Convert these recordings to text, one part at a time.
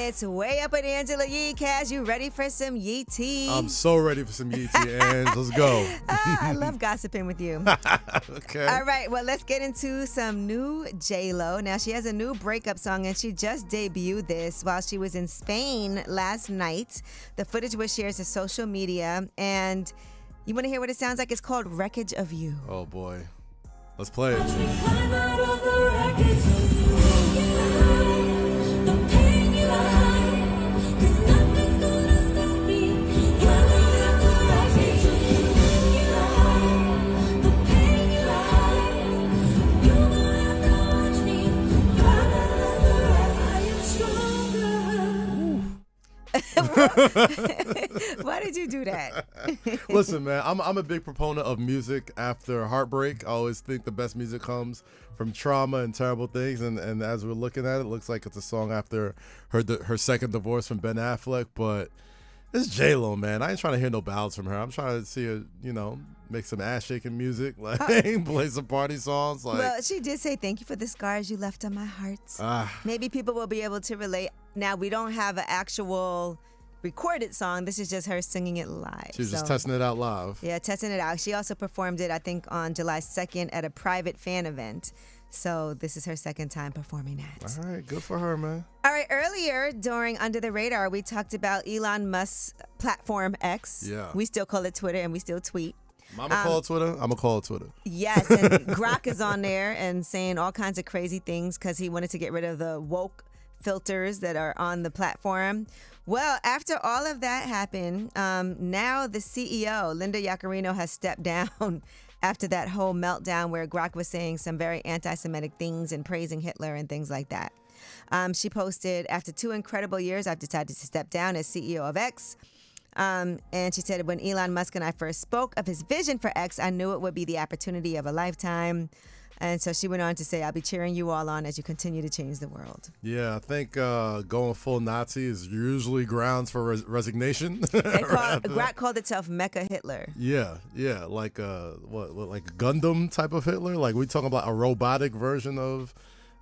It's Way Up with Angela Yee. Kaz, you ready for some Yee tea? I'm so ready for some Yee tea, and let's go. I love gossiping with you. Okay. All right, well, let's get into some new JLo. Now, she has a new breakup song, and she just debuted this while she was in Spain last night. The footage was shared to social media, and you want to hear what it sounds like? It's called Wreckage of You. Oh, boy. Let's play it. Why did you do that? Listen, man, I'm a big proponent of music after heartbreak. I always think the best music comes from trauma and terrible things. And as we're looking at it, it looks like it's a song after her second divorce from Ben Affleck. But it's JLo, man. I ain't trying to hear no ballads from her. I'm trying to see her, make some ass shaking music, like play some party songs. Like, well, she did say, "Thank you for the scars you left on my heart." Maybe people will be able to relate. Now, we don't have an actual recorded song. This is just her singing it live. She's just testing it out live. Yeah, testing it out. She also performed it, I think, on July 2nd at a private fan event. So this is her second time performing that. All right, good for her, man. All right, earlier during Under the Radar, we talked about Elon Musk's platform X. Yeah. We still call it Twitter, and we still tweet. Mama call it Twitter. I'm going to call it Twitter. Yes, and Grat is on there and saying all kinds of crazy things because he wanted to get rid of the woke filters that are on the platform. Well, after all of that happened, now the CEO, Linda Yaccarino, has stepped down after that whole meltdown where Grat was saying some very anti-Semitic things and praising Hitler and things like that. She posted, "After 2 incredible years, I've decided to step down as CEO of X." And she said, "When Elon Musk and I first spoke of his vision for X, I knew it would be the opportunity of a lifetime." And so she went on to say, "I'll be cheering you all on as you continue to change the world." Yeah, I think going full Nazi is usually grounds for resignation. Grat called itself Mecha Hitler. Yeah, like like a Gundam type of Hitler. Like we talking about a robotic version of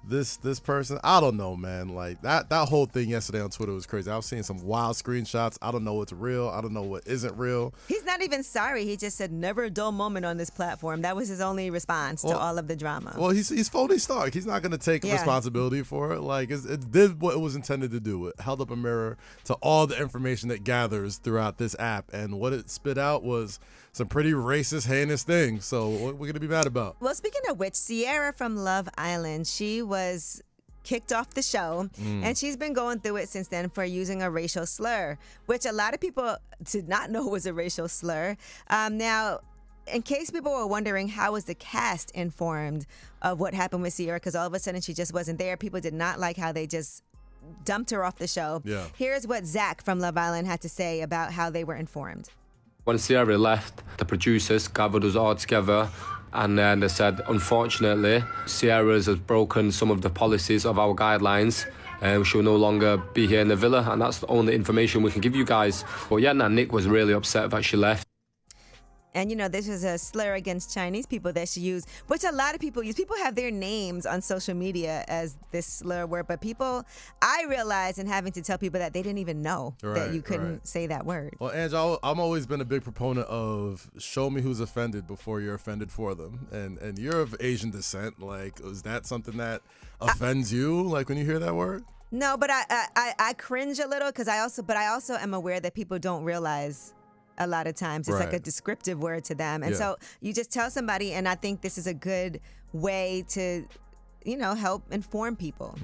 this person. I don't know, man. Like that whole thing yesterday on Twitter was crazy. I was seeing some wild screenshots. I don't know what's real. I don't know what isn't real. He's not even sorry. He just said never a dull moment on this platform. That was his only response to all of the drama. Well, he's Tony Stark. He's not going to take responsibility for it. Like it did what it was intended to do. It held up a mirror to all the information that gathers throughout this app, and what it spit out was some pretty racist, heinous things. So what we're going to be mad about? Well, speaking of which, Cierra from Love Island, she was kicked off the show, and she's been going through it since then for using a racial slur, which a lot of people did not know was a racial slur. Now, in case people were wondering how was the cast informed of what happened with Cierra, because all of a sudden she just wasn't there. People did not like how they just dumped her off the show. Yeah. Here's what Zach from Love Island had to say about how they were informed. When Cierra left, the producers gathered us all together and then they said, unfortunately, Cierra has broken some of the policies of our guidelines and she'll no longer be here in the villa, and that's the only information we can give you guys. But yeah, Nick was really upset that she left. And, this was a slur against Chinese people that she used, which a lot of people use. People have their names on social media as this slur word, but I realized in having to tell people that they didn't even know that you couldn't say that word. Well, Ange, I've always been a big proponent of show me who's offended before you're offended for them. And you're of Asian descent. Like, is that something that offends you, like when you hear that word? No, but I cringe a little because I also am aware that people don't realize a lot of times it's like a descriptive word to them. And so you just tell somebody, and I think this is a good way to, help inform people.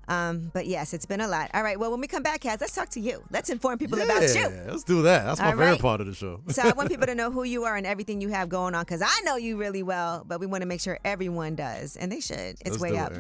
But yes, it's been a lot. All right, well, when we come back, Kaz, let's talk to you. Let's inform people about you. Yeah, let's do that. That's my favorite part of the show. So I want people to know who you are and everything you have going on, because I know you really well, but we want to make sure everyone does, and they should. It's Way Up.